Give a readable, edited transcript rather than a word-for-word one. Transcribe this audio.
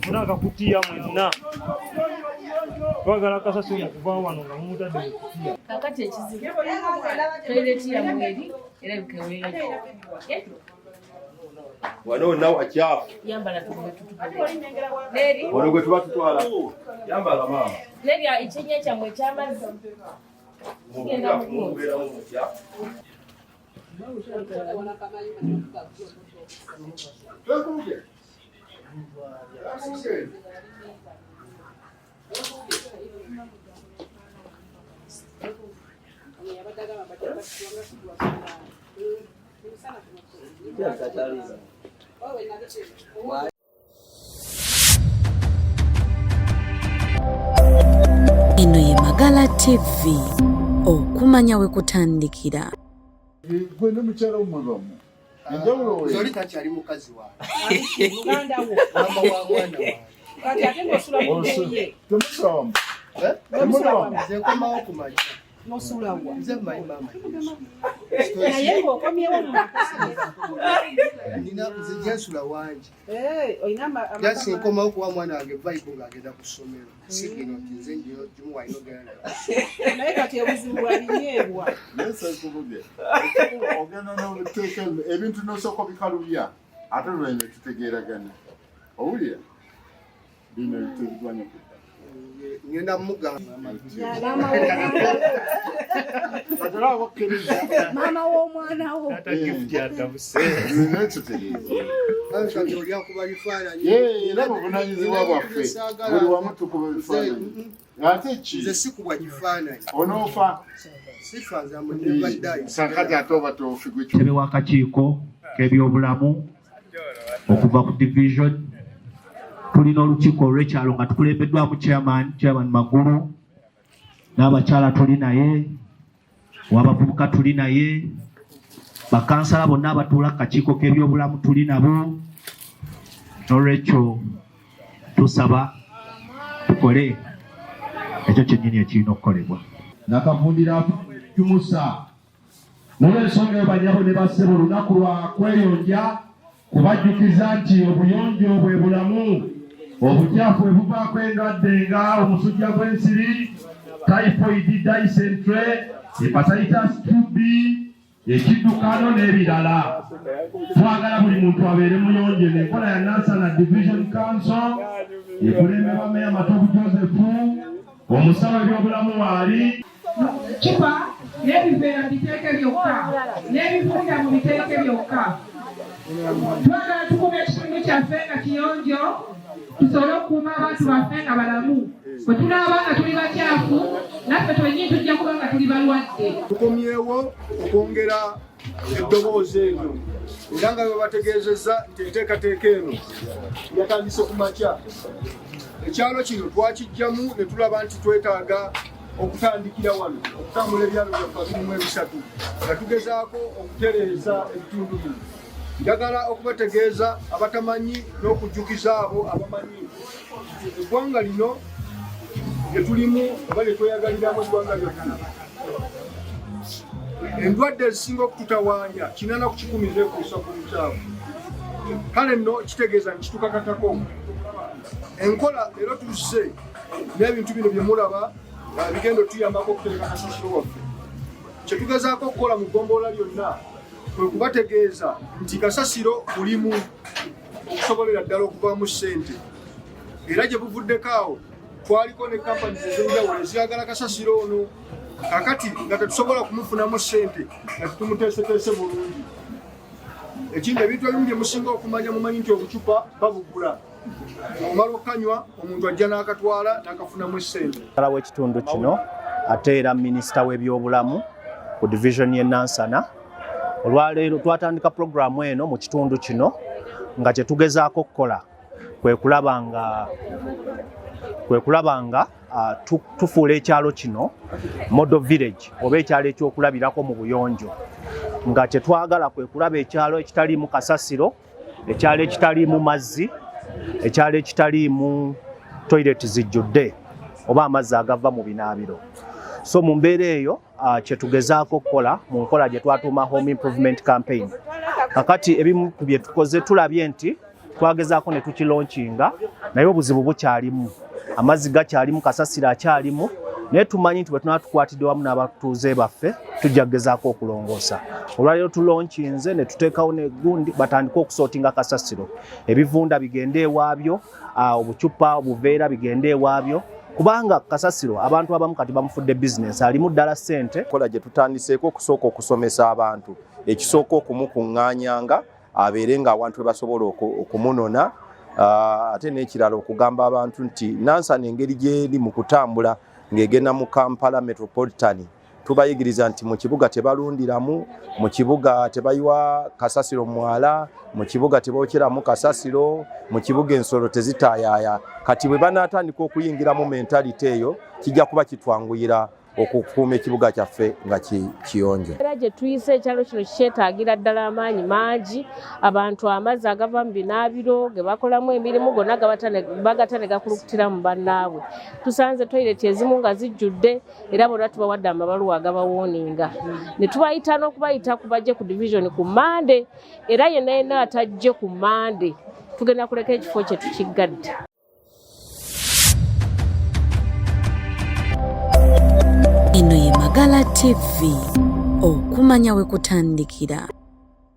Funaka kutia mwenna. Twagala kasasiro kuva wano nga mumutadde kutia. Kakati ekizibu. Toilet ya mweri era bikewera. Wano nawo akyafu. Yambala tututupa. Neri. Wano gwe tuba tutwala. Yambala mama. Neri ekinye kyamwe ky'amazzi. Kigenda mu kkooti. Eno ye Magala TV, okumanya we kutandikira. Gwe n'omukyala w'omulwamu enjawulo we zoli kati ali mukazi wawe Muganda wo. mama wa mwana wawe Kati ate ng'osula mu nnyeye. temusulawamu temulawamu nze nkomawo kumanya N'osula wa. nze mmanyi mama Naye ng'okomyewo mu nina nze gyensula wangi oyina jasi nkomawo kuwa mwana wange bayibuli ng'agenda ku ssomero sigino nti nze njiyo gimu walina ogenda naye kati obuzibu bwalinyeebwa. nesakububye ogenda n'oluteeka ebintu n'osooka bikalubya ate lwene tutegeeragana owulira bino tebitwanya kudda ngenda mugamba atera abakkiriza Mama w'omwana wo. kati olya kuba bifaananyi era buvunanyizibwa bwaffe buli wamu tukuba ebifaananyi ate ki nze sikubwa kifaananyi onoofa sifa nze amunebaddayo sankati ate oba toofigwe Ntebe w'akakiiko k'ebyobulamu okuva ku division tulina olukiiko olw'ekyalo nga tukulembeddwamu chairman Magulu n'abakyala tuli naye w'abavubuka tuli naye bakansala bonna abatuula ku kakiiko k'ebyobulamu tuli nabo n'olwekyo tusaba tukole ekyo kyennyini ekirina okukolebwa nakavundira jumusa n'olwensonga eyo banyabo ne bassebo olunaku lwa kweyonja kubajjukiza nti obuyonjo bwe bulamu obukyafu bwe buvaako endwadde nga omusujja gw'ensiri typhoid dysentery hepatitis 2B ekiddukano n'ebirala twagala buli muntu abeere muyonje n'enkola ya Nansana Division Council ekulembebwa Meya Matovu Joseph omusawo ebyobulamu waali Cupa n'ebiveera biteeke byokka n'ebivulira mu biteeke byokka twagala tukube ekitundu kyaffe nga kiyonjo tusobole okukuuma abantu baffe nga balamu bwe tunaaba nga tuli bakyafu naffe twenyini tujja kuba nga tuli balwadde. tukomyewo okwongera eddoboozi eryo era nga bwe bategeezezza nti enteekateeka eno yatandise ku makya ekyalo kino twakijjamu ne tulaba nti twetaaga okutandikira wano okutambula ebyalo byaffe birimu ebisatu nga tugezaako okutereeza ebitundu bino. Njagala okubategeeza abatamanyi n'okujjukiza abo abamanyi eggwanga lino lye tulimu oba lye tweyagaliramu eggwanga lyonna endwadde ezisinga okututawaanya 810 zeekuusa ku bukyafu. Kale nno kitegeeza nti kitukakatako enkola era tuzise n'ebintu bino bye mulaba bigenda otuyambako okutereka kasasiro waffe. Kye tugezaako okukola mu ggombolola lyonna kwe kubategeeza nti kasasiro mulimu okusobolera ddala okuvaamu ssente era gye buvuddeko awo twaliko ne kampani ez'enjawulo eziyagala kasasiro ono kakati nga tetusobola kumufunamu ssente nga tetumuteeseteese bulungi. Ekindi ebintu ebimu bye musinga okumanya mumanyi nti obucupa babugula omala okukanywa omuntu ajja n'akatwala n'akafunamu ssente. W'ekitundu kino ate era minisita w'ebyobulamu ku division y'e Nansana olwaleero twatandika programu eno mu kitundu kino nga kye tugezaako okukola kwe kulaba nga tufuula ekyalo kino model village oba ekyalo ekyokulabirako mu buyonjo nga kye twagala kwe kulaba ekyalo ekitaliimu kasasiro, ekyalo ekitaliimu mazzi, ekyalo ekitaliimu toilet zijjudde oba amazzi agava mu binaabiro. So mu mbeera eyo kye tugezaako okukola mu nkola gye twatuuma home improvement campaign. Kakati ebimu ku bye tukoze tulabye nti twagezaako ne tukilonchinga naye obuzibu bukyalimu. Amazzi gakyalimu, kasasiro akyalimu, naye tumanyi nti bwe tunatukwatidde wamu n'abatuuze baffe tujja kugezaako okulongoosa. Olwaleero tulonchinze ne tuteekawo n'egundi batandika okusootinga kasasiro. Ebivunda bigende ewaabyo, obucupa obuveera bigende ewaabyo. Kubanga kasasiro abantu abamu kati bamufudde business alimu ddala ssente. Kola gye tutandiseeko okusooka okusomesa abantu. Ekisooka okumukuŋŋaanyanga abeere ng'abantu we basobola okumunona. Ate n'ekirala okugamba abantu nti Nansana engeri gy'eri mu kutambula ng'egenda mu Kampala Metropolitan. Tubayigiriza nti mu kibuga tebalundiramu, mu kibuga tebayiwa kasasiro mwala, mu kibuga tebookeramu kasasiro, mu kibuga ensolo tezitaayaaya. Kati bwe banaatandika okuyingira mu mentality eyo kijja kuba kitwanguyira okukuuma ekibuga kyaffe nga kiyonjo. Era gye tuyise ekyalo kino kyetaagira ddala amaanyi mangi, abantu amazzi agava mu binaabiro ge bakolamu emirimu gonna bagata ne gakulukutira mu bannaabwe. Tusanze toyireti ezimu nga zijjudde era bonna tubawadde amabaluwa agabawooninga. Ne tubayita n'okubayita ku bajje ku division ku Mande, era yenna atajje ku Mande tugenda kuleka ekifo kye tukiggadde. Eno ye Magala TV, okumanya we kutandikira.